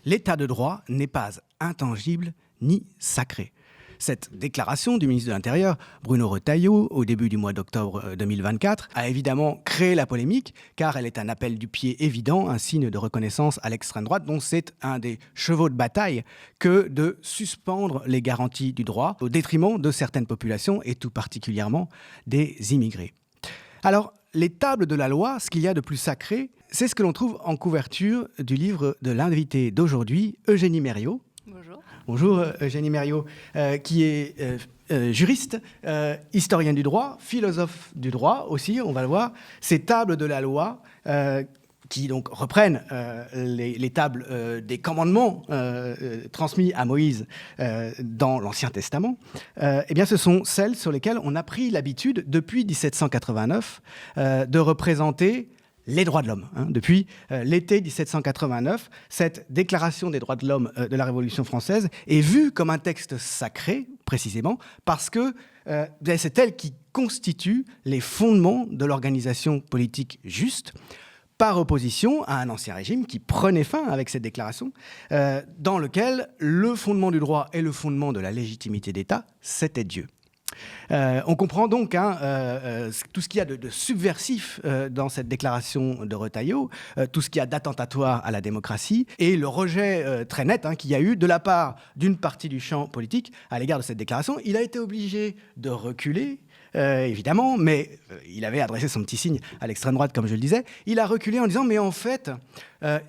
L'état de droit n'est pas intangible ni sacré. Cette déclaration du ministre de l'Intérieur, Bruno Retailleau, au début du mois d'octobre 2024, a évidemment créé la polémique, car elle est un appel du pied évident, un signe de reconnaissance à l'extrême droite, dont c'est un des chevaux de bataille que de suspendre les garanties du droit au détriment de certaines populations, et tout particulièrement des immigrés. Alors, les tables de la loi, ce qu'il y a de plus sacré, c'est ce que l'on trouve en couverture du livre de l'invité d'aujourd'hui, Eugénie Merriot. Bonjour. Bonjour Eugénie Merriot, qui est juriste, historienne du droit, philosophe du droit aussi, on va le voir. Ces tables de la loi qui donc reprennent les tables des commandements transmis à Moïse dans l'Ancien Testament, eh bien ce sont celles sur lesquelles on a pris l'habitude depuis 1789 de représenter les droits de l'homme. Depuis l'été 1789, cette déclaration des droits de l'homme de la Révolution française est vue comme un texte sacré, précisément, parce que c'est elle qui constitue les fondements de l'organisation politique juste, par opposition à un ancien régime qui prenait fin avec cette déclaration, dans lequel le fondement du droit et le fondement de la légitimité d'État, c'était Dieu. On comprend donc tout ce qu'il y a de subversif dans cette déclaration de Retailleau, tout ce qu'il y a d'attentatoire à la démocratie et le rejet très net qu'il y a eu de la part d'une partie du champ politique à l'égard de cette déclaration. Il a été obligé de reculer, évidemment, mais il avait adressé son petit signe à l'extrême droite, comme je le disais. Il a reculé en disant « mais en fait,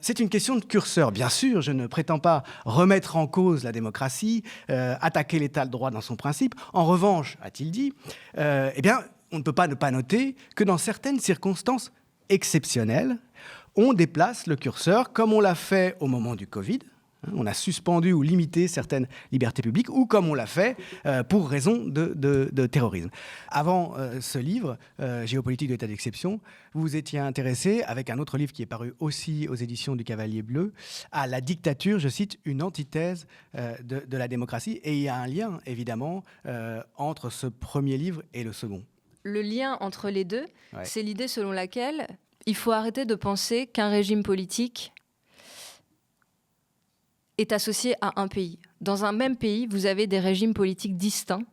c'est une question de curseur. Bien sûr, je ne prétends pas remettre en cause la démocratie, attaquer l'état de droit dans son principe. En revanche, a-t-il dit, eh bien, on ne peut pas ne pas noter que dans certaines circonstances exceptionnelles, on déplace le curseur, comme on l'a fait au moment du Covid. On a suspendu ou limité certaines libertés publiques, ou comme on l'a fait pour raison de terrorisme. Avant ce livre, Géopolitique de l'état d'exception, vous vous étiez intéressé, avec un autre livre qui est paru aussi aux éditions du Cavalier Bleu, à la dictature, je cite, une antithèse de la démocratie. Et il y a un lien, évidemment, entre ce premier livre et le second. Le lien entre les deux, c'est l'idée selon laquelle il faut arrêter de penser qu'un régime politique est associé à un pays. Dans un même pays, vous avez des régimes politiques distincts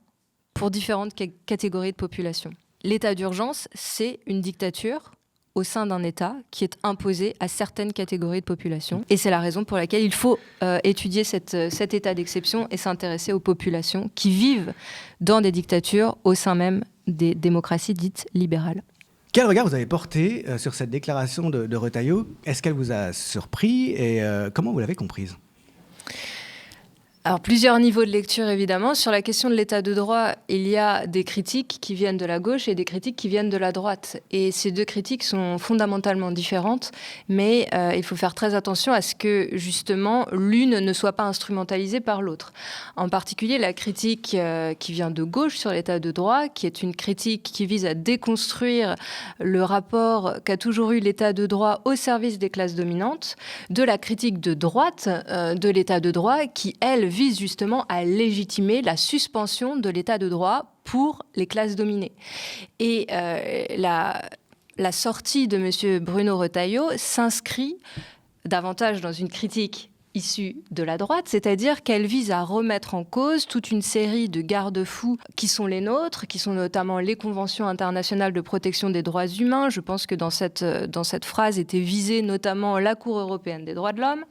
pour différentes catégories de population. L'état d'urgence, c'est une dictature au sein d'un État qui est imposé à certaines catégories de population. Et c'est la raison pour laquelle il faut étudier cet état d'exception et s'intéresser aux populations qui vivent dans des dictatures au sein même des démocraties dites libérales. Quel regard vous avez porté sur cette déclaration de Retailleau ? Est-ce qu'elle vous a surpris et comment vous l'avez comprise ? Alors, plusieurs niveaux de lecture, évidemment. Sur la question de l'état de droit, il y a des critiques qui viennent de la gauche et des critiques qui viennent de la droite. Et ces deux critiques sont fondamentalement différentes, mais il faut faire très attention à ce que, justement, l'une ne soit pas instrumentalisée par l'autre. En particulier, la critique qui vient de gauche sur l'état de droit, qui est une critique qui vise à déconstruire le rapport qu'a toujours eu l'état de droit au service des classes dominantes, de la critique de droite de l'état de droit, qui, elle, vise justement à légitimer la suspension de l'état de droit pour les classes dominées. Et la sortie de M. Bruno Retailleau s'inscrit davantage dans une critique issue de la droite, c'est-à-dire qu'elle vise à remettre en cause toute une série de garde-fous qui sont les nôtres, qui sont notamment les conventions internationales de protection des droits humains. Je pense que dans cette phrase était visée notamment la Cour européenne des droits de l'homme,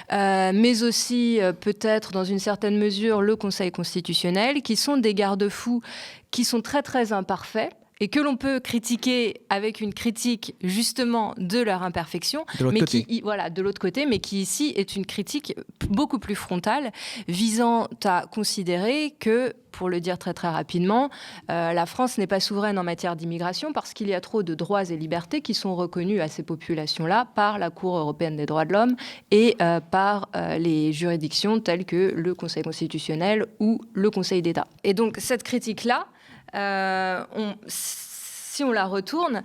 mais aussi peut-être dans une certaine mesure le Conseil constitutionnel, qui sont des garde-fous qui sont très très imparfaits, et que l'on peut critiquer avec une critique justement de leur imperfection, de l'autre côté, mais qui ici est une critique beaucoup plus frontale, visant à considérer que, pour le dire très très rapidement, la France n'est pas souveraine en matière d'immigration parce qu'il y a trop de droits et libertés qui sont reconnus à ces populations-là par la Cour européenne des droits de l'homme et par les juridictions telles que le Conseil constitutionnel ou le Conseil d'État. Et donc cette critique-là, si on la retourne,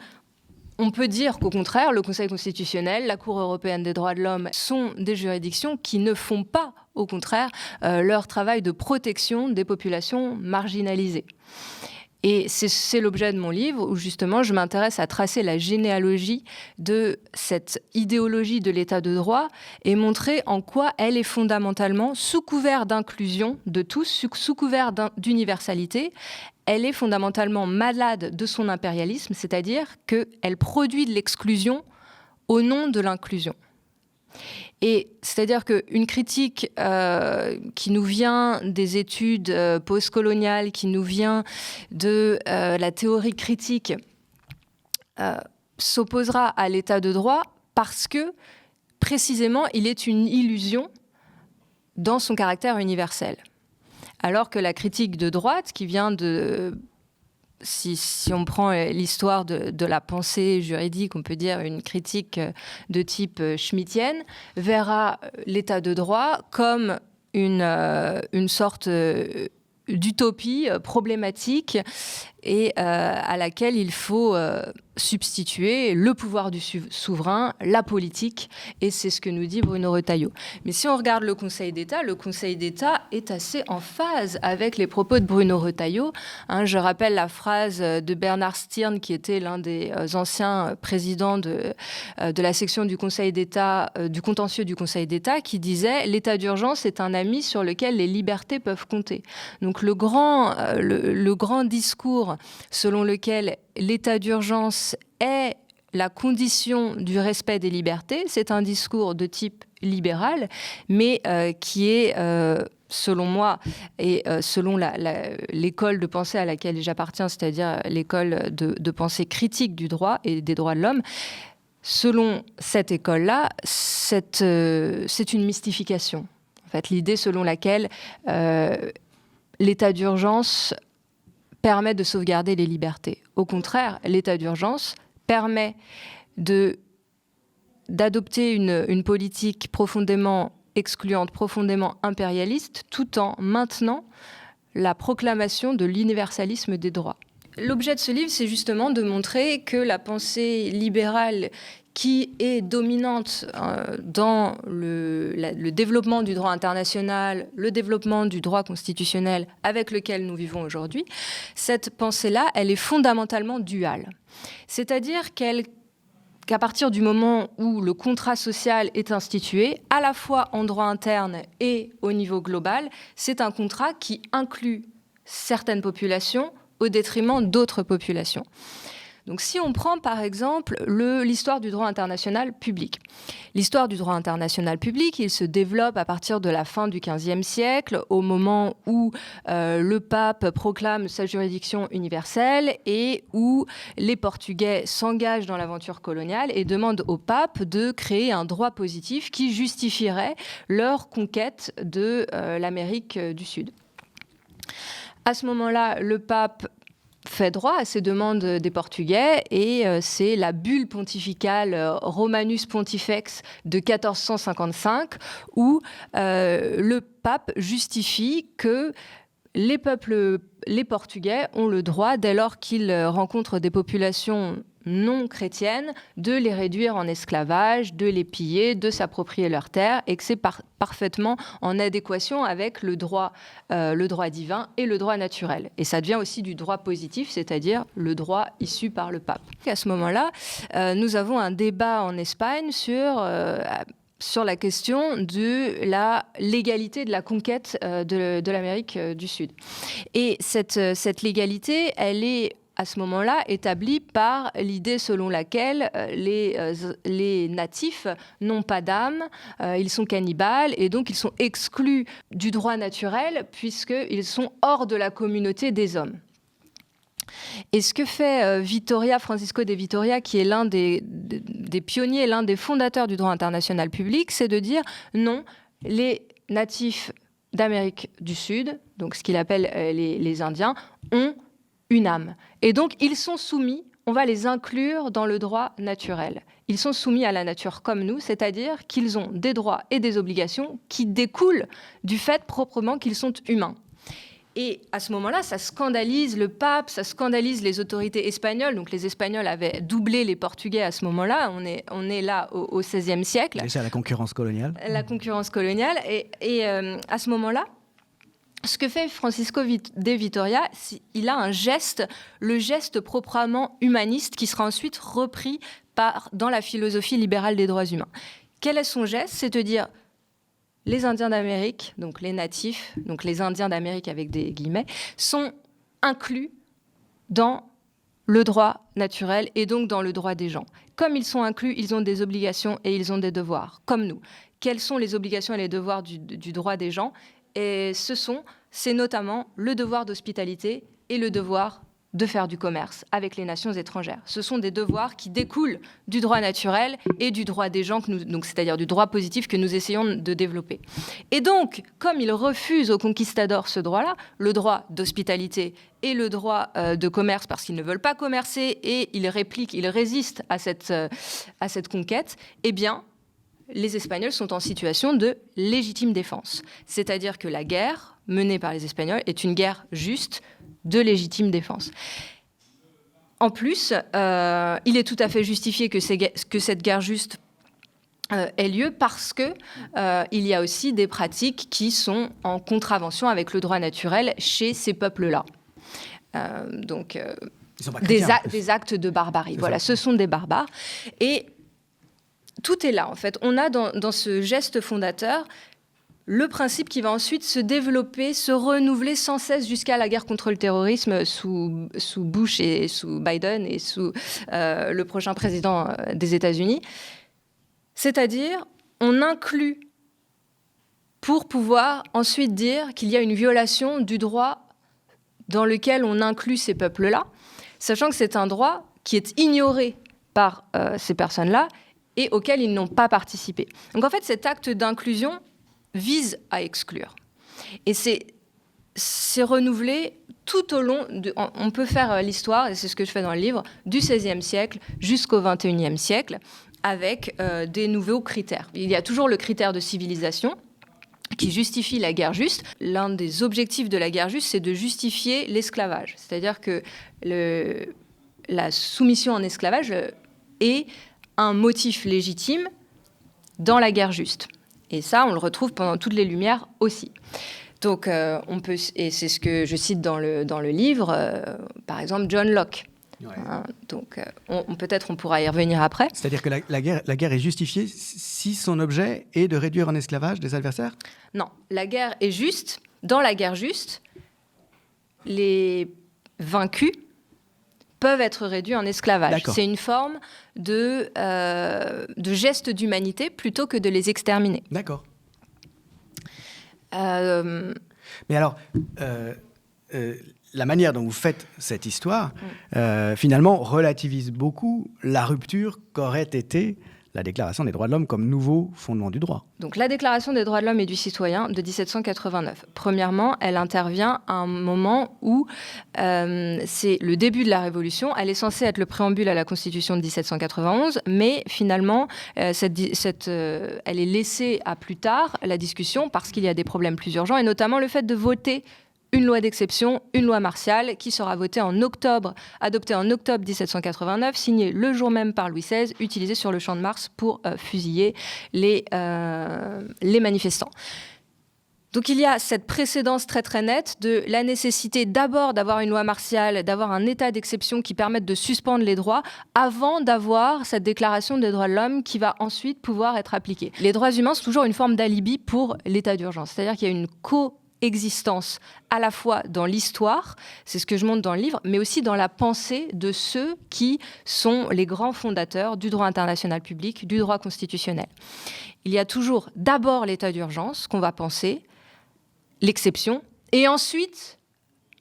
on peut dire qu'au contraire, le Conseil constitutionnel, la Cour européenne des droits de l'homme sont des juridictions qui ne font pas au contraire, leur travail de protection des populations marginalisées. Et c'est l'objet de mon livre où justement je m'intéresse à tracer la généalogie de cette idéologie de l'état de droit et montrer en quoi elle est fondamentalement, sous couvert d'inclusion de tous, sous couvert d'universalité, elle est fondamentalement malade de son impérialisme, c'est-à-dire qu'elle produit de l'exclusion au nom de l'inclusion. Et c'est-à-dire qu'une critique qui nous vient des études postcoloniales, qui nous vient de la théorie critique, s'opposera à l'état de droit parce que, précisément, il est une illusion dans son caractère universel. Alors que la critique de droite, qui vient de... Si on prend l'histoire de la pensée juridique, on peut dire une critique de type schmittienne, verra l'état de droit comme une sorte d'utopie problématique et à laquelle il faut substituer le pouvoir du souverain, la politique, et c'est ce que nous dit Bruno Retailleau. Mais si on regarde le Conseil d'État est assez en phase avec les propos de Bruno Retailleau. Je rappelle la phrase de Bernard Stirn, qui était l'un des anciens présidents de la section du Conseil d'État, du contentieux du Conseil d'État, qui disait « L'état d'urgence est un ami sur lequel les libertés peuvent compter ». Donc le grand discours selon lequel l'état d'urgence est la condition du respect des libertés, c'est un discours de type libéral, mais qui est, selon moi, et selon l'école de pensée à laquelle j'appartiens, c'est-à-dire l'école de pensée critique du droit et des droits de l'homme, selon cette école-là, c'est une mystification. En fait, l'idée selon laquelle l'état d'urgence permet de sauvegarder les libertés. Au contraire, l'état d'urgence permet d'adopter une politique profondément excluante, profondément impérialiste, tout en maintenant la proclamation de l'universalisme des droits. L'objet de ce livre, c'est justement de montrer que la pensée libérale qui est dominante dans le développement du droit international, le développement du droit constitutionnel avec lequel nous vivons aujourd'hui, cette pensée-là, elle est fondamentalement duale. C'est-à-dire qu'à partir du moment où le contrat social est institué, à la fois en droit interne et au niveau global, c'est un contrat qui inclut certaines populations au détriment d'autres populations. Donc si on prend par exemple l'histoire du droit international public. L'histoire du droit international public, il se développe à partir de la fin du XVe siècle, au moment où le pape proclame sa juridiction universelle et où les Portugais s'engagent dans l'aventure coloniale et demandent au pape de créer un droit positif qui justifierait leur conquête de l'Amérique du Sud. À ce moment-là, le pape fait droit à ces demandes des Portugais et c'est la bulle pontificale Romanus Pontifex de 1455 où le pape justifie que les Portugais ont le droit, dès lors qu'ils rencontrent des populations non chrétiennes, de les réduire en esclavage, de les piller, de s'approprier leurs terres, et que c'est parfaitement en adéquation avec le droit divin et le droit naturel. Et ça devient aussi du droit positif, c'est-à-dire le droit issu par le pape. À ce moment-là, nous avons un débat en Espagne sur la question de la légalité de la conquête de l'Amérique du Sud. Et cette légalité, elle est à ce moment-là établie par l'idée selon laquelle les natifs n'ont pas d'âme, ils sont cannibales et donc ils sont exclus du droit naturel puisqu'ils sont hors de la communauté des hommes. Et ce que fait Francisco de Vitoria, qui est l'un des pionniers, l'un des fondateurs du droit international public, c'est de dire non, les natifs d'Amérique du Sud, donc ce qu'il appelle les Indiens, ont une âme. Et donc, ils sont soumis, on va les inclure dans le droit naturel. Ils sont soumis à la nature comme nous, c'est-à-dire qu'ils ont des droits et des obligations qui découlent du fait proprement qu'ils sont humains. Et à ce moment-là, ça scandalise le pape, ça scandalise les autorités espagnoles. Donc les Espagnols avaient doublé les Portugais à ce moment-là. On est là au XVIe siècle. Déjà la concurrence coloniale. La concurrence coloniale. Et à ce moment-là, ce que fait Francisco de Vitoria, il a un geste, le geste proprement humaniste, qui sera ensuite repris dans la philosophie libérale des droits humains. Quel est son geste? C'est de dire... Les Indiens d'Amérique, donc les natifs, donc les Indiens d'Amérique avec des guillemets, sont inclus dans le droit naturel et donc dans le droit des gens. Comme ils sont inclus, ils ont des obligations et ils ont des devoirs, comme nous. Quelles sont les obligations et les devoirs du droit des gens? Et c'est notamment le devoir d'hospitalité et le devoir de faire du commerce avec les nations étrangères. Ce sont des devoirs qui découlent du droit naturel et du droit des gens, donc c'est-à-dire du droit positif que nous essayons de développer. Et donc, comme ils refusent aux conquistadors ce droit-là, le droit d'hospitalité et le droit de commerce, parce qu'ils ne veulent pas commercer et ils répliquent, ils résistent à cette conquête, eh bien, les Espagnols sont en situation de légitime défense. C'est-à-dire que la guerre menée par les Espagnols est une guerre juste, de légitime défense. En plus, il est tout à fait justifié que cette guerre juste ait lieu parce que il y a aussi des pratiques qui sont en contravention avec le droit naturel chez ces peuples-là. Donc, des actes de barbarie. Voilà, ce sont des barbares. Et tout est là, en fait. On a dans ce geste fondateur le principe qui va ensuite se développer, se renouveler sans cesse jusqu'à la guerre contre le terrorisme sous Bush et sous Biden et sous le prochain président des États-Unis. C'est-à-dire, on inclut pour pouvoir ensuite dire qu'il y a une violation du droit dans lequel on inclut ces peuples-là, sachant que c'est un droit qui est ignoré par ces personnes-là et auquel ils n'ont pas participé. Donc en fait, cet acte d'inclusion vise à exclure. Et c'est renouvelé tout au long, on peut faire l'histoire, et c'est ce que je fais dans le livre, du XVIe siècle jusqu'au XXIe siècle, avec des nouveaux critères. Il y a toujours le critère de civilisation, qui justifie la guerre juste. L'un des objectifs de la guerre juste, c'est de justifier l'esclavage. C'est-à-dire que la soumission en esclavage est un motif légitime dans la guerre juste. Et ça, on le retrouve pendant toutes les Lumières aussi. Donc, et c'est ce que je cite dans le livre, par exemple, John Locke. Ouais. Donc, peut-être on pourra y revenir après. C'est-à-dire que la guerre est justifiée si son objet est de réduire en esclavage des adversaires ? Non, la guerre est juste. Dans la guerre juste, les vaincus peuvent être réduits en esclavage. D'accord. C'est une forme de geste d'humanité plutôt que de les exterminer. D'accord. Mais alors, la manière dont vous faites cette histoire, finalement, relativise beaucoup la rupture qu'aurait été la Déclaration des droits de l'homme comme nouveau fondement du droit. Donc la Déclaration des droits de l'homme et du citoyen de 1789. Premièrement, elle intervient à un moment où c'est le début de la Révolution. Elle est censée être le préambule à la Constitution de 1791, mais finalement, elle est laissée à plus tard, la discussion, parce qu'il y a des problèmes plus urgents, et notamment le fait de voter une loi d'exception, une loi martiale, qui sera adoptée en octobre 1789, signée le jour même par Louis XVI, utilisée sur le champ de Mars pour fusiller les manifestants. Donc il y a cette précédence très très nette de la nécessité d'abord d'avoir une loi martiale, d'avoir un état d'exception qui permette de suspendre les droits, avant d'avoir cette déclaration des droits de l'homme qui va ensuite pouvoir être appliquée. Les droits humains, c'est toujours une forme d'alibi pour l'état d'urgence, c'est-à-dire qu'il y a une existence à la fois dans l'histoire, c'est ce que je montre dans le livre, mais aussi dans la pensée de ceux qui sont les grands fondateurs du droit international public, du droit constitutionnel. Il y a toujours d'abord l'état d'urgence qu'on va penser, l'exception, et ensuite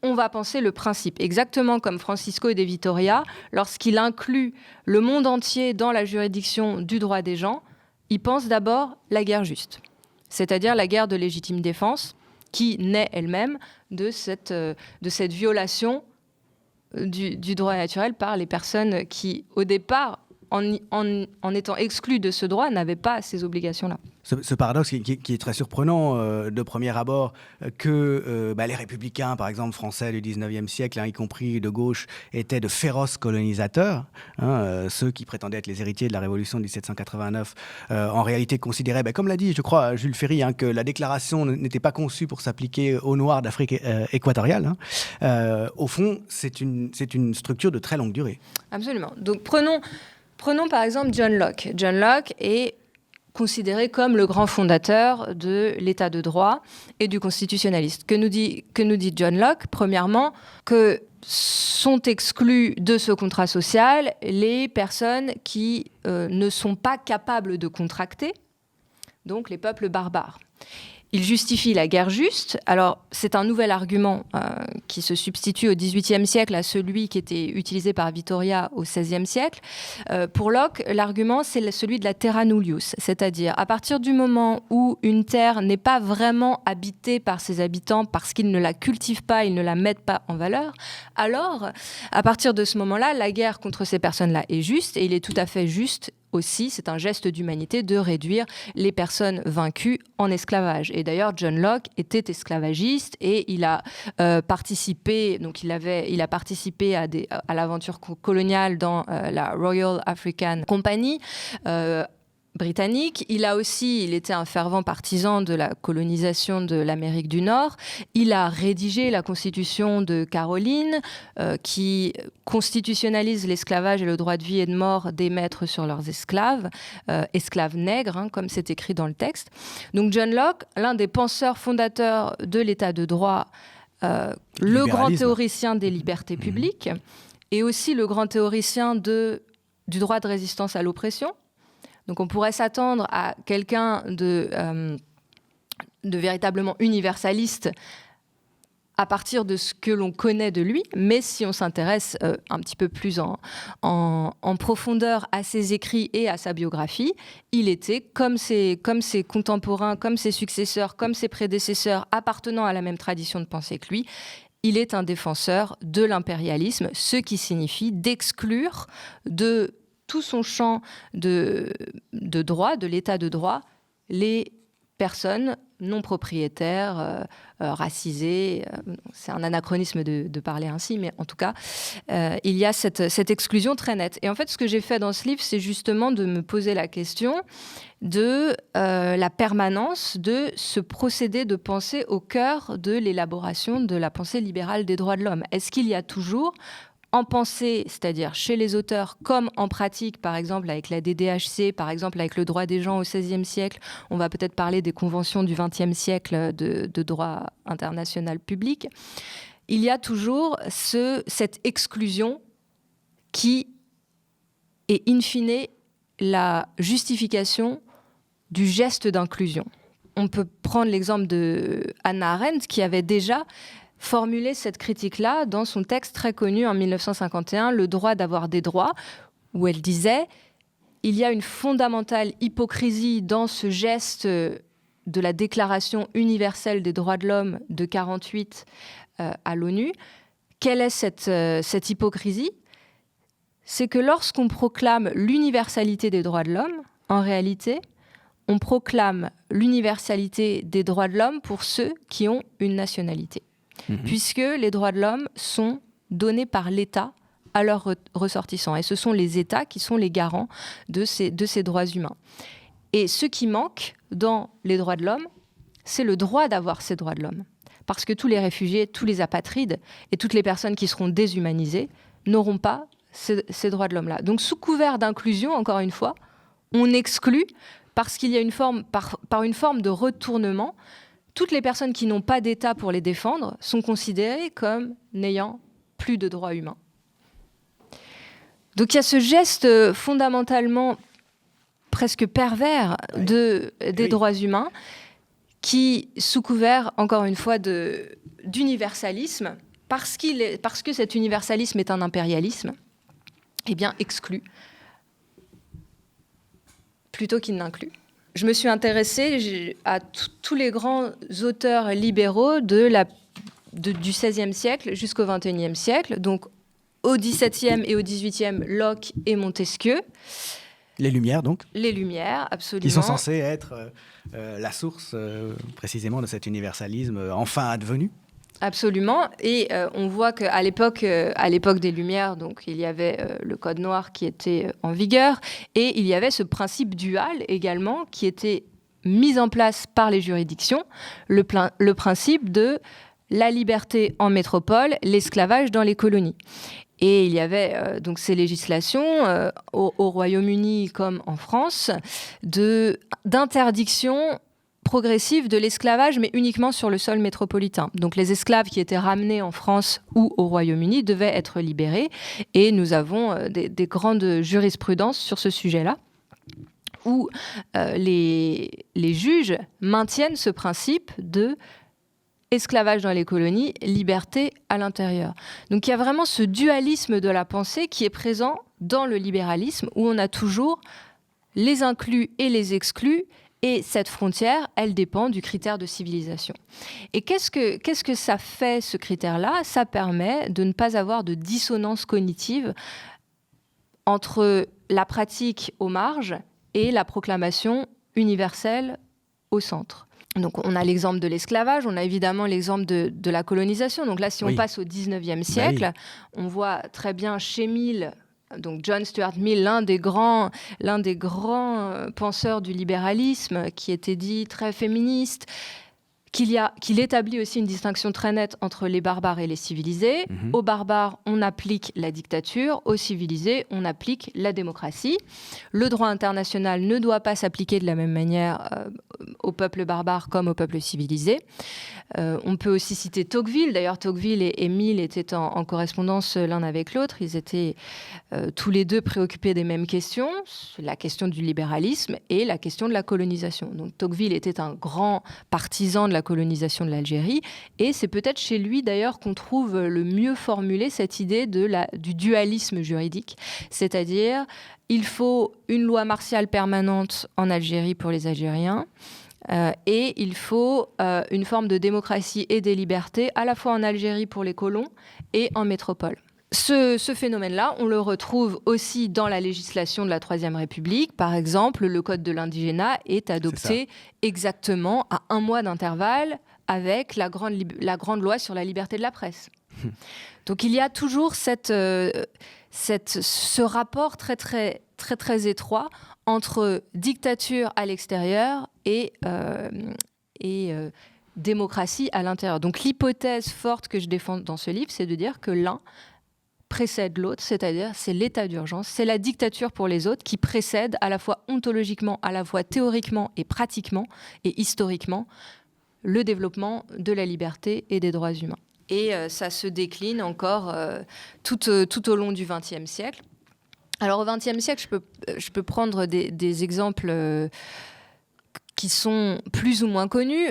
on va penser le principe, exactement comme Francisco de Vitoria, lorsqu'il inclut le monde entier dans la juridiction du droit des gens, il pense d'abord la guerre juste, c'est-à-dire la guerre de légitime défense, qui naît elle-même de cette violation du droit naturel par les personnes qui, au départ, en étant exclu de ce droit, n'avait pas ces obligations-là. Ce paradoxe qui est très surprenant de premier abord, que les républicains, par exemple, français du 19e siècle, y compris de gauche, étaient de féroces colonisateurs. Ceux qui prétendaient être les héritiers de la Révolution de 1789, en réalité considéraient, comme l'a dit, je crois, Jules Ferry, que la déclaration n'était pas conçue pour s'appliquer aux Noirs d'Afrique équatoriale. Au fond, c'est une structure de très longue durée. Absolument. Donc prenons par exemple John Locke. John Locke est considéré comme le grand fondateur de l'état de droit et du constitutionnalisme. Que nous dit John Locke? Premièrement, que sont exclus de ce contrat social les personnes qui ne sont pas capables de contracter, donc les peuples barbares. Il justifie la guerre juste. Alors, c'est un nouvel argument qui se substitue au XVIIIe siècle à celui qui était utilisé par Vittoria au XVIe siècle. Pour Locke, l'argument, c'est celui de la terra nullius, c'est-à-dire à partir du moment où une terre n'est pas vraiment habitée par ses habitants parce qu'ils ne la cultivent pas, ils ne la mettent pas en valeur, alors, à partir de ce moment-là, la guerre contre ces personnes-là est juste, et il est tout à fait juste aussi, c'est un geste d'humanité de réduire les personnes vaincues en esclavage. Et d'ailleurs, John Locke était esclavagiste et il a participé, donc il a participé à l'aventure coloniale dans la Royal African Company britannique. Il était un fervent partisan de la colonisation de l'Amérique du Nord. Il a rédigé la Constitution de Caroline, qui constitutionnalise l'esclavage et le droit de vie et de mort des maîtres sur leurs esclaves, esclaves nègres, comme c'est écrit dans le texte. Donc John Locke, l'un des penseurs fondateurs de l'État de droit, le grand théoricien des libertés publiques, et aussi le grand théoricien du droit de résistance à l'oppression. Donc on pourrait s'attendre à quelqu'un de véritablement universaliste à partir de ce que l'on connaît de lui, mais si on s'intéresse un petit peu plus en profondeur à ses écrits et à sa biographie, il était, comme ses contemporains, comme ses successeurs, comme ses prédécesseurs, appartenant à la même tradition de pensée que lui, il est un défenseur de l'impérialisme, ce qui signifie d'exclure de tout son champ de droit, de l'état de droit, les personnes non propriétaires, racisées. C'est un anachronisme de parler ainsi, mais en tout cas, il y a cette exclusion très nette. Et en fait, ce que j'ai fait dans ce livre, c'est justement de me poser la question de la permanence de ce procédé de pensée au cœur de l'élaboration de la pensée libérale des droits de l'homme. Est-ce qu'il y a toujours, en pensée, c'est-à-dire chez les auteurs, comme en pratique, par exemple avec la DDHC, par exemple avec le droit des gens au XVIe siècle, on va peut-être parler des conventions du XXe siècle de droit international public, il y a toujours cette exclusion qui est in fine la justification du geste d'inclusion. On peut prendre l'exemple de Hannah Arendt qui avait déjà formulé cette critique-là dans son texte très connu en 1951, Le droit d'avoir des droits, où elle disait « Il y a une fondamentale hypocrisie dans ce geste de la Déclaration universelle des droits de l'homme de 1948 à l'ONU. Quelle est cette hypocrisie ? C'est que lorsqu'on proclame l'universalité des droits de l'homme, en réalité, on proclame l'universalité des droits de l'homme pour ceux qui ont une nationalité. Puisque les droits de l'homme sont donnés par l'État à leurs ressortissants. Et ce sont les États qui sont les garants de ces droits humains. Et ce qui manque dans les droits de l'homme, c'est le droit d'avoir ces droits de l'homme. Parce que tous les réfugiés, tous les apatrides et toutes les personnes qui seront déshumanisées n'auront pas ces droits de l'homme-là. Donc sous couvert d'inclusion, encore une fois, on exclut, parce qu'il y a par une forme de retournement, toutes les personnes qui n'ont pas d'État pour les défendre sont considérées comme n'ayant plus de droits humains. Donc il y a ce geste fondamentalement presque pervers des droits humains qui, sous couvert, encore une fois, d'universalisme, parce que cet universalisme est un impérialisme, eh bien exclut plutôt qu'il n'inclut. Je me suis intéressée à tous les grands auteurs libéraux du XVIe siècle jusqu'au XXIe siècle. Donc, Au XVIIe et au XVIIIe, Locke et Montesquieu. Les Lumières, donc. Les Lumières, absolument. Qui sont censées être la source, précisément, de cet universalisme enfin advenu. Absolument. Et on voit qu'à l'époque des Lumières, donc, il y avait le Code noir qui était en vigueur, et il y avait ce principe dual également qui était mis en place par les juridictions, le principe de la liberté en métropole, l'esclavage dans les colonies. Et il y avait donc ces législations au Royaume-Uni comme en France d'interdiction progressive de l'esclavage, mais uniquement sur le sol métropolitain. Donc les esclaves qui étaient ramenés en France ou au Royaume-Uni devaient être libérés. Et nous avons des grandes jurisprudences sur ce sujet-là, où les juges maintiennent ce principe de esclavage dans les colonies, liberté à l'intérieur. Donc il y a vraiment ce dualisme de la pensée qui est présent dans le libéralisme, où on a toujours les inclus et les exclus, et cette frontière, elle dépend du critère de civilisation. Et qu'est-ce que ça fait, ce critère-là ? Ça permet de ne pas avoir de dissonance cognitive entre la pratique aux marges et la proclamation universelle au centre. Donc, on a l'exemple de l'esclavage, on a évidemment l'exemple de la colonisation. Donc là, si on passe au 19e siècle, on voit très bien chez Mill, donc John Stuart Mill, l'un des grands penseurs du libéralisme, qui était dit très féministe, qu'il établit aussi une distinction très nette entre les barbares et les civilisés. Aux barbares, on applique la dictature. Aux civilisés, on applique la démocratie. Le droit international ne doit pas s'appliquer de la même manière au peuple barbare comme au peuple civilisé. On peut aussi citer Tocqueville. D'ailleurs, Tocqueville et Mill étaient en correspondance l'un avec l'autre. Ils étaient tous les deux préoccupés des mêmes questions, la question du libéralisme et la question de la colonisation. Donc Tocqueville était un grand partisan de la colonisation de l'Algérie, et c'est peut-être chez lui d'ailleurs qu'on trouve le mieux formulé cette idée du dualisme juridique, c'est-à-dire il faut une loi martiale permanente en Algérie pour les Algériens, et il faut une forme de démocratie et des libertés à la fois en Algérie pour les colons et en métropole. Ce phénomène-là, on le retrouve aussi dans la législation de la Troisième République. Par exemple, le Code de l'indigénat est adopté exactement à 1 mois d'intervalle avec la grande loi sur la liberté de la presse. Donc il y a toujours ce rapport très, très, très, très étroit entre dictature à l'extérieur et démocratie à l'intérieur. Donc l'hypothèse forte que je défends dans ce livre, c'est de dire que l'un précède l'autre, c'est-à-dire c'est l'état d'urgence, c'est la dictature pour les autres qui précède à la fois ontologiquement, à la fois théoriquement et pratiquement et historiquement le développement de la liberté et des droits humains. Et ça se décline encore tout au long du XXe siècle. Alors au XXe siècle, je peux prendre des exemples qui sont plus ou moins connus.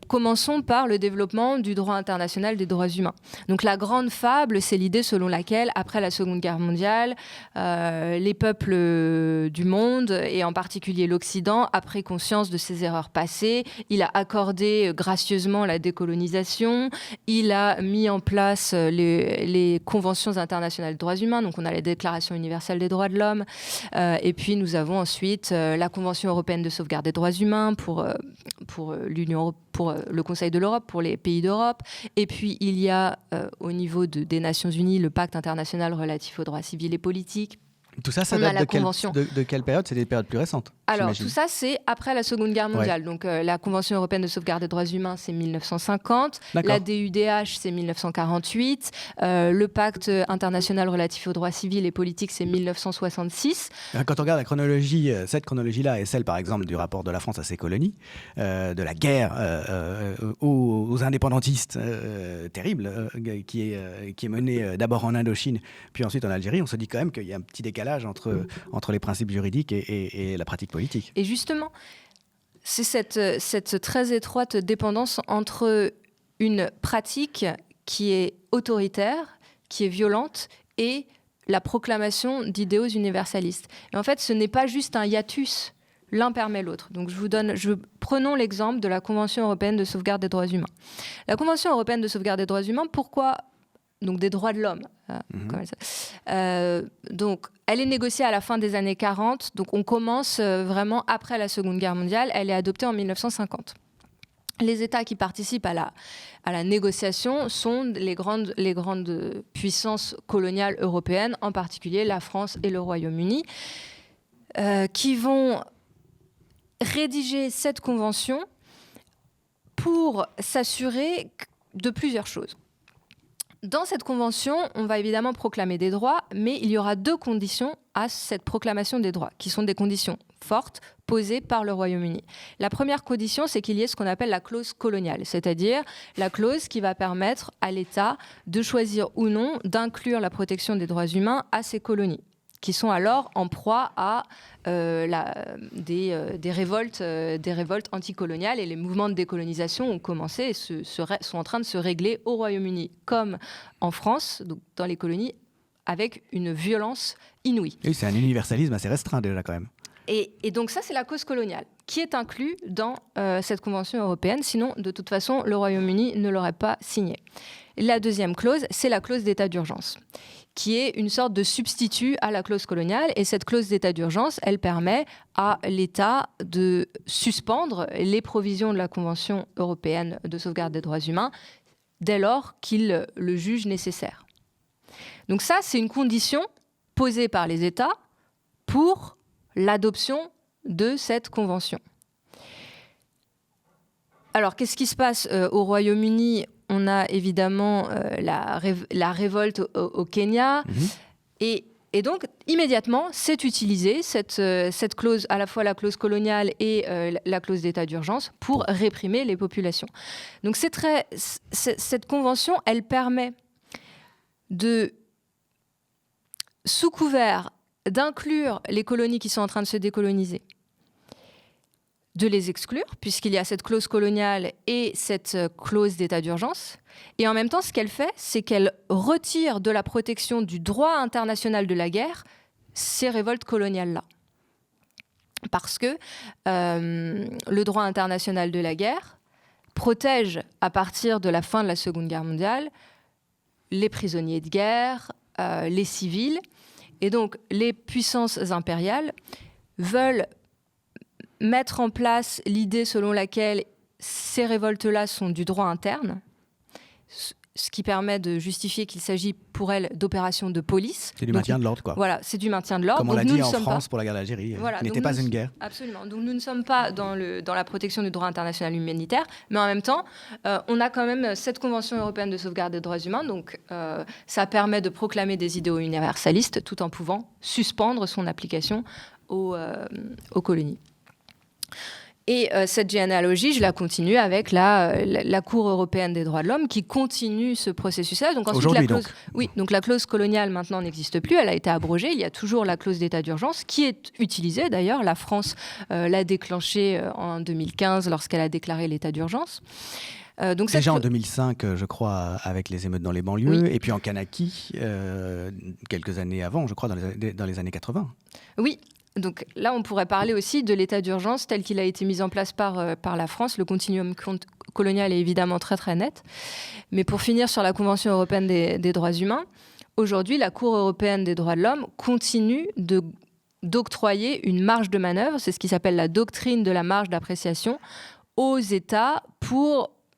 Commençons par le développement du droit international des droits humains. Donc la grande fable, c'est l'idée selon laquelle, après la Seconde Guerre mondiale, les peuples du monde, et en particulier l'Occident, a pris conscience de ses erreurs passées. Il a accordé gracieusement la décolonisation. Il a mis en place les conventions internationales des droits humains. Donc on a la Déclaration universelle des droits de l'homme. Et puis nous avons ensuite la Convention européenne de sauvegarde des droits humains pour l'Union européenne, pour le Conseil de l'Europe, pour les pays d'Europe. Et puis, il y a, au niveau des Nations Unies, le pacte international relatif aux droits civils et politiques. Tout ça, ça date de quelle période ? C'est des périodes plus récentes. Alors, j'imagine. tout ça, c'est après la Seconde Guerre mondiale. Donc, la Convention européenne de sauvegarde des droits humains, c'est 1950. D'accord. La DUDH, c'est 1948. Le pacte international relatif aux droits civils et politiques, c'est 1966. Quand on regarde la chronologie, cette chronologie-là est celle, par exemple, du rapport de la France à ses colonies, de la guerre aux indépendantistes terrible, qui est menée d'abord en Indochine, puis ensuite en Algérie. On se dit quand même qu'il y a un petit décalage entre les principes juridiques et la pratique politique. Et justement, c'est cette très étroite dépendance entre une pratique qui est autoritaire, qui est violente, et la proclamation d'idéaux universalistes. Et en fait, ce n'est pas juste un hiatus, l'un permet l'autre. Donc prenons l'exemple de la Convention européenne de sauvegarde des droits humains. La Convention européenne de sauvegarde des droits humains, pourquoi donc des droits de l'homme. Donc, elle est négociée à la fin des années 40. Donc, on commence vraiment après la Seconde Guerre mondiale. Elle est adoptée en 1950. Les États qui participent à la négociation sont les grandes puissances coloniales européennes, en particulier la France et le Royaume-Uni, qui vont rédiger cette convention pour s'assurer de plusieurs choses. Dans cette convention, on va évidemment proclamer des droits, mais il y aura 2 conditions à cette proclamation des droits, qui sont des conditions fortes posées par le Royaume-Uni. La première condition, c'est qu'il y ait ce qu'on appelle la clause coloniale, c'est-à-dire la clause qui va permettre à l'État de choisir ou non d'inclure la protection des droits humains à ses colonies, qui sont alors en proie à des révoltes anticoloniales, et les mouvements de décolonisation ont commencé et sont en train de se régler au Royaume-Uni comme en France, donc dans les colonies, avec une violence inouïe. Oui, c'est un universalisme assez restreint déjà quand même. Et donc ça, c'est la cause coloniale qui est inclue dans cette convention européenne. Sinon, de toute façon, le Royaume-Uni ne l'aurait pas signée. La deuxième clause, c'est la clause d'état d'urgence, qui est une sorte de substitut à la clause coloniale. Et cette clause d'état d'urgence, elle permet à l'État de suspendre les provisions de la Convention européenne de sauvegarde des droits humains dès lors qu'il le juge nécessaire. Donc ça, c'est une condition posée par les États pour l'adoption de cette convention. Alors, qu'est-ce qui se passe au Royaume-Uni ? On a évidemment la révolte au Kenya. Et donc, immédiatement, c'est utilisé, cette clause, à la fois la clause coloniale et la clause d'état d'urgence, pour réprimer les populations. Donc, cette convention, elle permet sous couvert d'inclure les colonies qui sont en train de se décoloniser, de les exclure, puisqu'il y a cette clause coloniale et cette clause d'état d'urgence. Et en même temps, ce qu'elle fait, c'est qu'elle retire de la protection du droit international de la guerre ces révoltes coloniales-là. Parce que le droit international de la guerre protège, à partir de la fin de la Seconde Guerre mondiale, les prisonniers de guerre, les civils. Et donc, les puissances impériales veulent mettre en place l'idée selon laquelle ces révoltes-là sont du droit interne, ce qui permet de justifier qu'il s'agit pour elles d'opérations de police. C'est du maintien de l'ordre, quoi. Voilà, c'est du maintien de l'ordre. Comme on l'a dit en France pour la guerre d'Algérie, qui n'était pas une guerre. Absolument. Donc nous ne sommes pas dans la protection du droit international humanitaire, mais en même temps, on a quand même cette Convention européenne de sauvegarde des droits humains, donc ça permet de proclamer des idéaux universalistes tout en pouvant suspendre son application aux colonies. Et cette généalogie, je la continue avec la Cour européenne des droits de l'homme qui continue ce processus-là. Donc ensuite, donc la clause coloniale maintenant n'existe plus, elle a été abrogée. Il y a toujours la clause d'état d'urgence qui est utilisée d'ailleurs. La France l'a déclenchée en 2015 lorsqu'elle a déclaré l'état d'urgence. Donc déjà en 2005, je crois, avec les émeutes dans les banlieues, oui. Et puis en Kanaki, quelques années avant, je crois, dans les années 80. Oui. Donc là, on pourrait parler aussi de l'état d'urgence tel qu'il a été mis en place par la France. Le continuum colonial est évidemment très très net. Mais pour finir sur la Convention européenne des droits humains, aujourd'hui, la Cour européenne des droits de l'homme continue d'octroyer une marge de manœuvre, c'est ce qui s'appelle la doctrine de la marge d'appréciation, aux États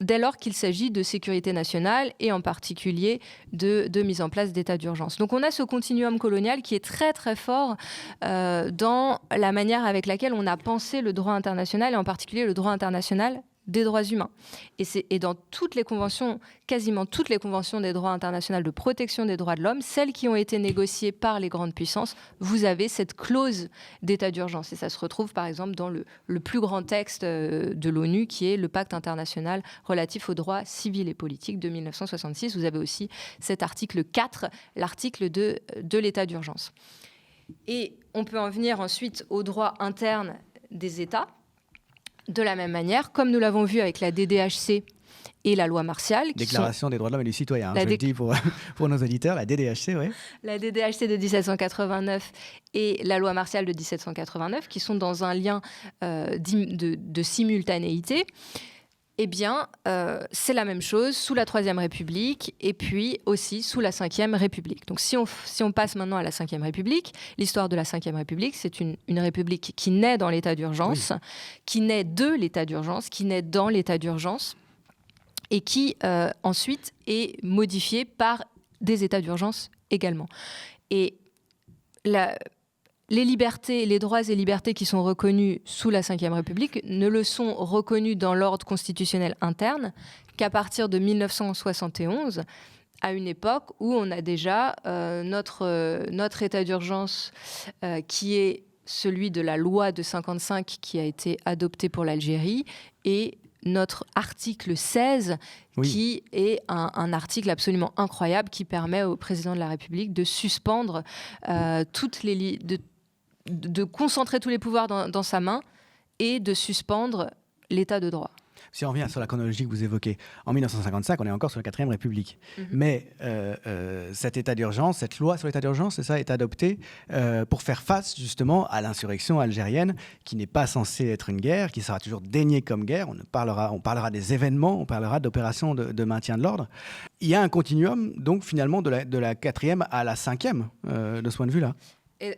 dès lors qu'il s'agit de sécurité nationale et en particulier de mise en place d'états d'urgence. Donc on a ce continuum colonial qui est très très fort dans la manière avec laquelle on a pensé le droit international et en particulier le droit international des droits humains. Et dans toutes les conventions, quasiment toutes les conventions des droits internationaux de protection des droits de l'homme, celles qui ont été négociées par les grandes puissances, vous avez cette clause d'état d'urgence. Et ça se retrouve par exemple dans le plus grand texte de l'ONU qui est le Pacte international relatif aux droits civils et politiques de 1966. Vous avez aussi cet article 4, l'article de l'état d'urgence. Et on peut en venir ensuite au droit interne des États. De la même manière, comme nous l'avons vu avec la DDHC et la loi martiale. Déclaration des droits de l'homme et du citoyen, je le dis pour nos auditeurs, la DDHC, oui. La DDHC de 1789 et la loi martiale de 1789, qui sont dans un lien de simultanéité. Eh bien, c'est la même chose sous la Troisième République et puis aussi sous la Cinquième République. Donc, si on passe maintenant à la Cinquième République, l'histoire de la Cinquième République, c'est une république qui naît dans l'état d'urgence, qui naît de l'état d'urgence, qui naît dans l'état d'urgence et qui ensuite est modifiée par des états d'urgence également. Et les libertés, les droits et libertés qui sont reconnus sous la Ve République ne le sont reconnus dans l'ordre constitutionnel interne qu'à partir de 1971, à une époque où on a déjà notre état d'urgence qui est celui de la loi de 55 qui a été adoptée pour l'Algérie et notre article 16 qui est un article absolument incroyable qui permet au président de la République de suspendre de concentrer tous les pouvoirs dans sa main et de suspendre l'état de droit. Si on revient sur la chronologie que vous évoquez, en 1955, on est encore sur la 4e République. Mais cet état d'urgence, cette loi sur l'état d'urgence, c'est ça, est adoptée pour faire face justement à l'insurrection algérienne qui n'est pas censée être une guerre, qui sera toujours déniée comme guerre. On parlera des événements, on parlera d'opérations de maintien de l'ordre. Il y a un continuum, donc finalement, de la 4e à la 5e, de ce point de vue-là. Et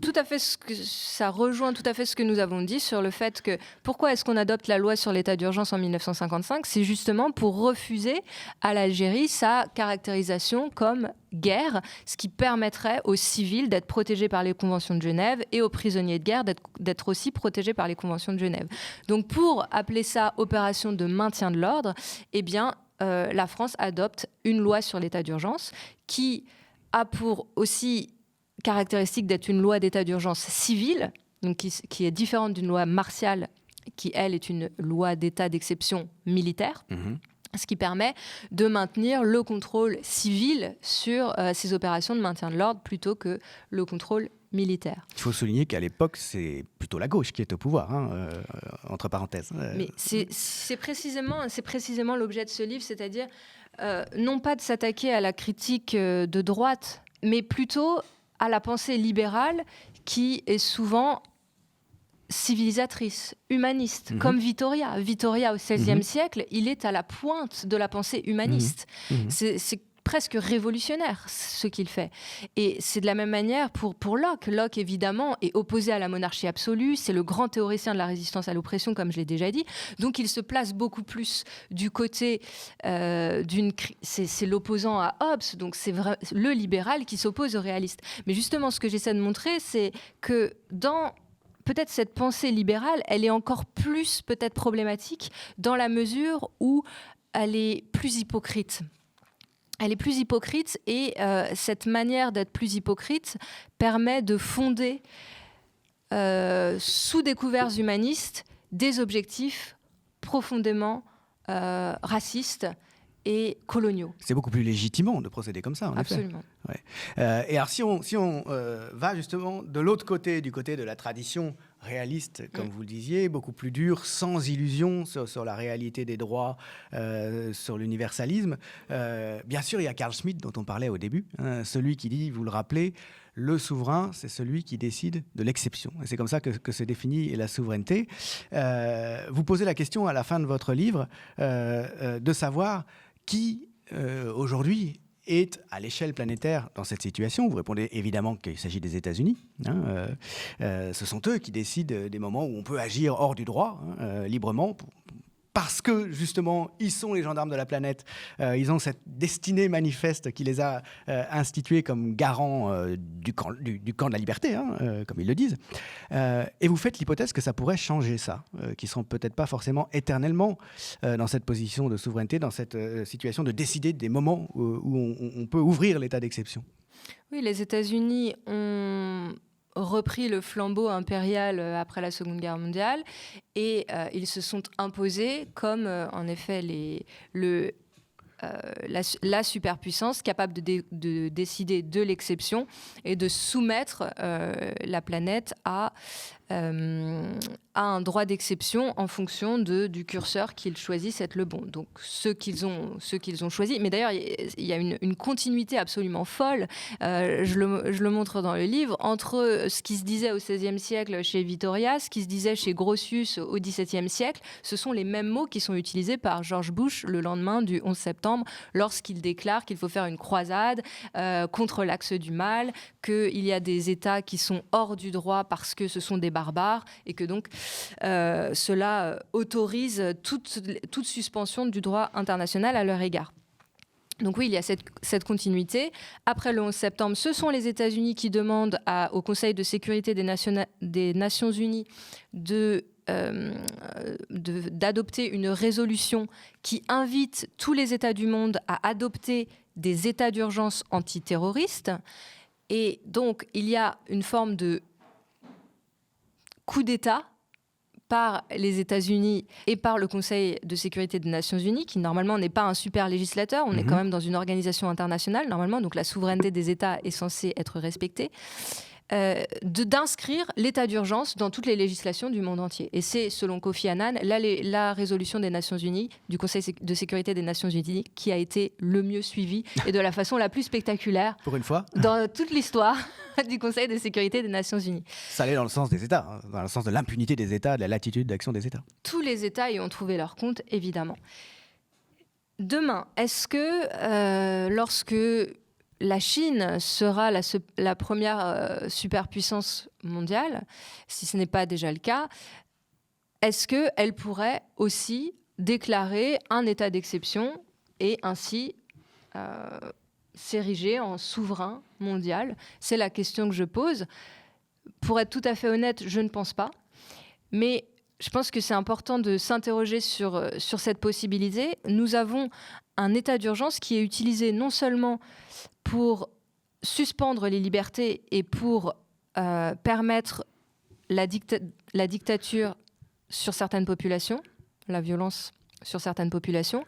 tout à fait ça rejoint tout à fait ce que nous avons dit sur le fait que pourquoi est-ce qu'on adopte la loi sur l'état d'urgence en 1955 ? C'est justement pour refuser à l'Algérie sa caractérisation comme guerre, ce qui permettrait aux civils d'être protégés par les conventions de Genève et aux prisonniers de guerre d'être aussi protégés par les conventions de Genève. Donc pour appeler ça opération de maintien de l'ordre, eh bien la France adopte une loi sur l'état d'urgence qui a pour aussi caractéristique d'être une loi d'état d'urgence civile, donc qui est différente d'une loi martiale, qui, elle, est une loi d'état d'exception militaire, ce qui permet de maintenir le contrôle civil sur ces opérations de maintien de l'ordre plutôt que le contrôle militaire. Il faut souligner qu'à l'époque, c'est plutôt la gauche qui est au pouvoir, entre parenthèses. Mais c'est précisément l'objet de ce livre, c'est-à-dire non pas de s'attaquer à la critique de droite, mais plutôt à la pensée libérale qui est souvent civilisatrice, humaniste, comme Vittoria. Vittoria, au XVIe siècle, il est à la pointe de la pensée humaniste. C'est presque révolutionnaire ce qu'il fait. Et c'est de la même manière pour Locke. Locke, évidemment, est opposé à la monarchie absolue. C'est le grand théoricien de la résistance à l'oppression, comme je l'ai déjà dit. Donc, il se place beaucoup plus du côté c'est l'opposant à Hobbes. Donc, c'est le libéral qui s'oppose au réaliste. Mais justement, ce que j'essaie de montrer, c'est que dans peut-être cette pensée libérale, elle est encore plus peut-être problématique dans la mesure où elle est plus hypocrite. Elle est plus hypocrite et cette manière d'être plus hypocrite permet de fonder, sous des couverts humanistes, des objectifs profondément racistes et coloniaux. C'est beaucoup plus légitimant de procéder comme ça, en Absolument. effet. Ouais. Et alors, si on va justement de l'autre côté, du côté de la tradition réaliste, comme vous le disiez, beaucoup plus dure, sans illusion sur la réalité des droits, sur l'universalisme. Bien sûr, il y a Carl Schmitt, dont on parlait au début, celui qui dit, vous le rappelez, le souverain, c'est celui qui décide de l'exception. Et c'est comme ça que se définit la souveraineté. Vous posez la question à la fin de votre livre de savoir qui, aujourd'hui, est à l'échelle planétaire dans cette situation. Vous répondez évidemment qu'il s'agit des États-Unis. Ce sont eux qui décident des moments où on peut agir hors du droit, librement, parce que, justement, ils sont les gendarmes de la planète. Ils ont cette destinée manifeste qui les a institués comme garants du camp de la liberté, comme ils le disent. Et vous faites l'hypothèse que ça pourrait changer ça, qu'ils ne seront peut-être pas forcément éternellement dans cette position de souveraineté, dans cette situation de décider des moments où on peut ouvrir l'état d'exception. Oui, les États-Unis ont repris le flambeau impérial après la Seconde Guerre mondiale et ils se sont imposés comme en effet la superpuissance capable de décider de l'exception et de soumettre la planète à a un droit d'exception en fonction du curseur qu'ils choisissent être le bon. Donc ceux qu'ils ont choisi. Mais d'ailleurs, il y a une continuité absolument folle, je le montre dans le livre, entre ce qui se disait au XVIe siècle chez Vittoria, ce qui se disait chez Grotius au XVIIe siècle. Ce sont les mêmes mots qui sont utilisés par George Bush le lendemain du 11 septembre, lorsqu'il déclare qu'il faut faire une croisade contre l'axe du mal, qu'il y a des États qui sont hors du droit parce que ce sont des barbares, et que donc cela autorise toute suspension du droit international à leur égard. Donc oui, il y a cette continuité. Après le 11 septembre, ce sont les États-Unis qui demandent au Conseil de sécurité des Nations Unies d'adopter une résolution qui invite tous les États du monde à adopter des états d'urgence antiterroristes. Et donc, il y a une forme de coup d'État par les États-Unis et par le Conseil de sécurité des Nations Unies, qui normalement n'est pas un super législateur, on est quand même dans une organisation internationale, normalement, donc la souveraineté des États est censée être respectée, d'inscrire l'état d'urgence dans toutes les législations du monde entier. Et c'est, selon Kofi Annan, la résolution des Nations Unies, du Conseil de sécurité des Nations Unies, qui a été le mieux suivie et de la façon la plus spectaculaire pour une fois dans toute l'histoire du Conseil de sécurité des Nations Unies. Ça allait dans le sens des États, dans le sens de l'impunité des États, de la latitude d'action des États. Tous les États y ont trouvé leur compte, évidemment. Demain, est-ce que lorsque la Chine sera la première superpuissance mondiale, si ce n'est pas déjà le cas, est-ce qu'elle pourrait aussi déclarer un état d'exception et ainsi s'ériger en souverain mondial? C'est la question que je pose. Pour être tout à fait honnête, je ne pense pas. Mais je pense que c'est important de s'interroger sur cette possibilité. Nous avons un état d'urgence qui est utilisé non seulement pour suspendre les libertés et pour permettre la dictature sur certaines populations, la violence sur certaines populations.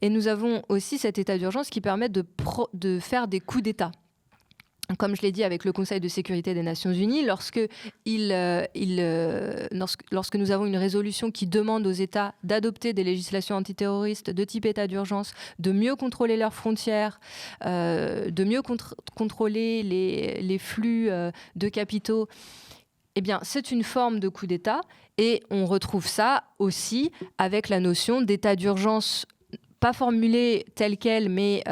Et nous avons aussi cet état d'urgence qui permet de faire des coups d'État. Comme je l'ai dit avec le Conseil de sécurité des Nations Unies, lorsque nous avons une résolution qui demande aux États d'adopter des législations antiterroristes de type état d'urgence, de mieux contrôler leurs frontières, de mieux contrôler les flux de capitaux, eh bien, c'est une forme de coup d'État. Et on retrouve ça aussi avec la notion d'état d'urgence pas formulée telle qu'elle, mais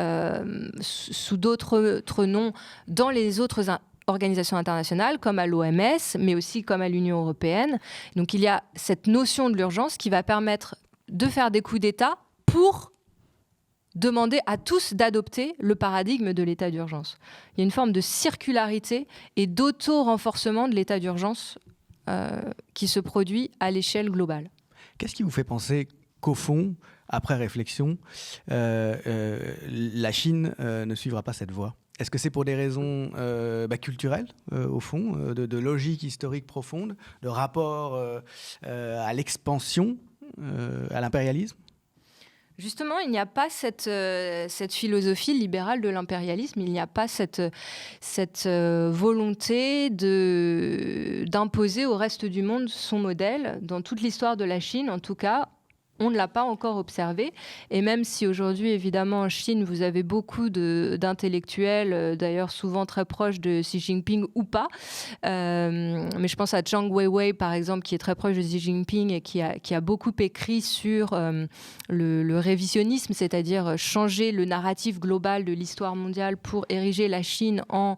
sous d'autres noms dans les autres organisations internationales, comme à l'OMS, mais aussi comme à l'Union européenne. Donc il y a cette notion de l'urgence qui va permettre de faire des coups d'État pour demander à tous d'adopter le paradigme de l'état d'urgence. Il y a une forme de circularité et d'auto-renforcement de l'état d'urgence qui se produit à l'échelle globale. Qu'est-ce qui vous fait penser qu'au fond, après réflexion, la Chine ne suivra pas cette voie? Est-ce que c'est pour des raisons culturelles, au fond, de logique historique profonde, de rapport à l'expansion, à l'impérialisme? Justement, il n'y a pas cette philosophie libérale de l'impérialisme, il n'y a pas cette volonté d'imposer au reste du monde son modèle. Dans toute l'histoire de la Chine, en tout cas, on ne l'a pas encore observé. Et même si aujourd'hui, évidemment, en Chine, vous avez beaucoup d'intellectuels, d'ailleurs souvent très proches de Xi Jinping ou pas. Mais je pense à Zhang Weiwei, par exemple, qui est très proche de Xi Jinping et qui a beaucoup écrit sur le révisionnisme, c'est-à-dire changer le narratif global de l'histoire mondiale pour ériger la Chine en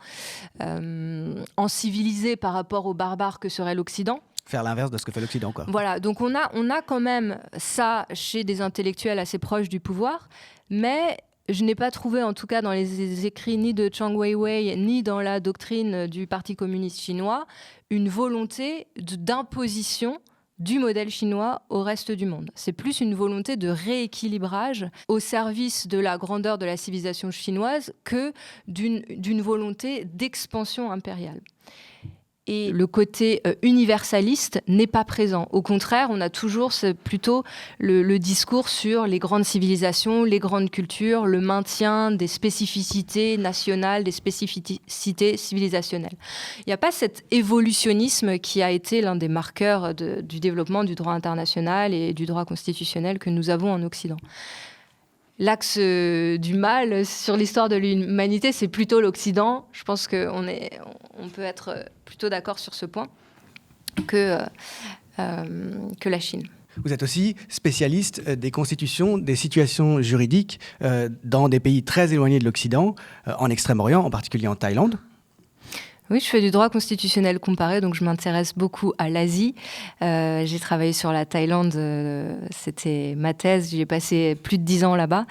civilisée par rapport aux barbares que serait l'Occident. Faire l'inverse de ce que fait l'Occident, quoi. Voilà, donc on a quand même ça chez des intellectuels assez proches du pouvoir, mais je n'ai pas trouvé, en tout cas dans les écrits ni de Zhang Weiwei, ni dans la doctrine du Parti communiste chinois, une volonté d'imposition du modèle chinois au reste du monde. C'est plus une volonté de rééquilibrage au service de la grandeur de la civilisation chinoise que d'une volonté d'expansion impériale. et le côté universaliste n'est pas présent. Au contraire, on a toujours plutôt le discours sur les grandes civilisations, les grandes cultures, le maintien des spécificités nationales, des spécificités civilisationnelles. Il n'y a pas cet évolutionnisme qui a été l'un des marqueurs du développement du droit international et du droit constitutionnel que nous avons en Occident. L'axe du mal sur l'histoire de l'humanité, c'est plutôt l'Occident. Je pense qu'on peut être plutôt d'accord sur ce point que la Chine. Vous êtes aussi spécialiste des constitutions, des situations juridiques dans des pays très éloignés de l'Occident, en Extrême-Orient, en particulier en Thaïlande. Oui, je fais du droit constitutionnel comparé, donc je m'intéresse beaucoup à l'Asie. J'ai travaillé sur la Thaïlande, c'était ma thèse, j'ai passé plus de 10 ans là-bas.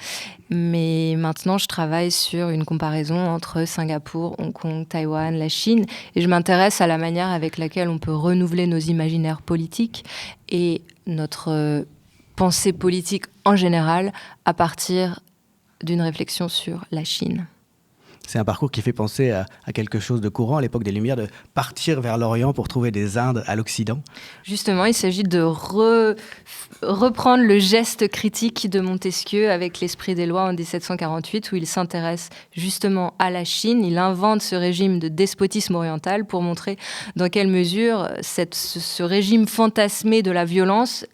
Mais maintenant, je travaille sur une comparaison entre Singapour, Hong Kong, Taïwan, la Chine. Et je m'intéresse à la manière avec laquelle on peut renouveler nos imaginaires politiques et notre pensée politique en général à partir d'une réflexion sur la Chine. C'est un parcours qui fait penser à quelque chose de courant à l'époque des Lumières, de partir vers l'Orient pour trouver des Indes à l'Occident. Justement, il s'agit de reprendre le geste critique de Montesquieu avec l'Esprit des lois en 1748, où il s'intéresse justement à la Chine. Il invente ce régime de despotisme oriental pour montrer dans quelle mesure ce régime fantasmé de la violence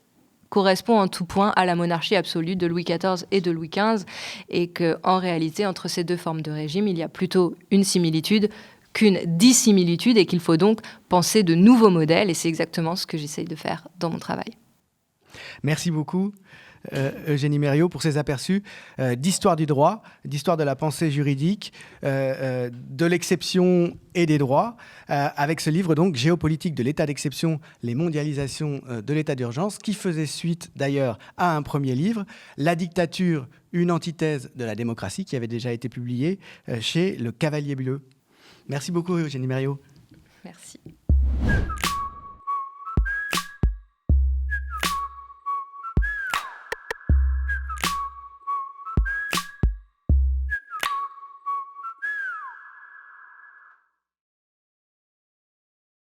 correspond en tout point à la monarchie absolue de Louis XIV et de Louis XV, et qu'en réalité, entre ces deux formes de régime, il y a plutôt une similitude qu'une dissimilitude, et qu'il faut donc penser de nouveaux modèles, et c'est exactement ce que j'essaye de faire dans mon travail. Merci beaucoup, Eugénie Mériot, pour ces aperçus d'histoire du droit, d'histoire de la pensée juridique, de l'exception et des droits, avec ce livre donc Géopolitique de l'état d'exception, les mondialisations de l'état d'urgence, qui faisait suite d'ailleurs à un premier livre, La dictature, une antithèse de la démocratie, qui avait déjà été publié chez Le Cavalier Bleu. Merci beaucoup, Eugénie Mériot. Merci.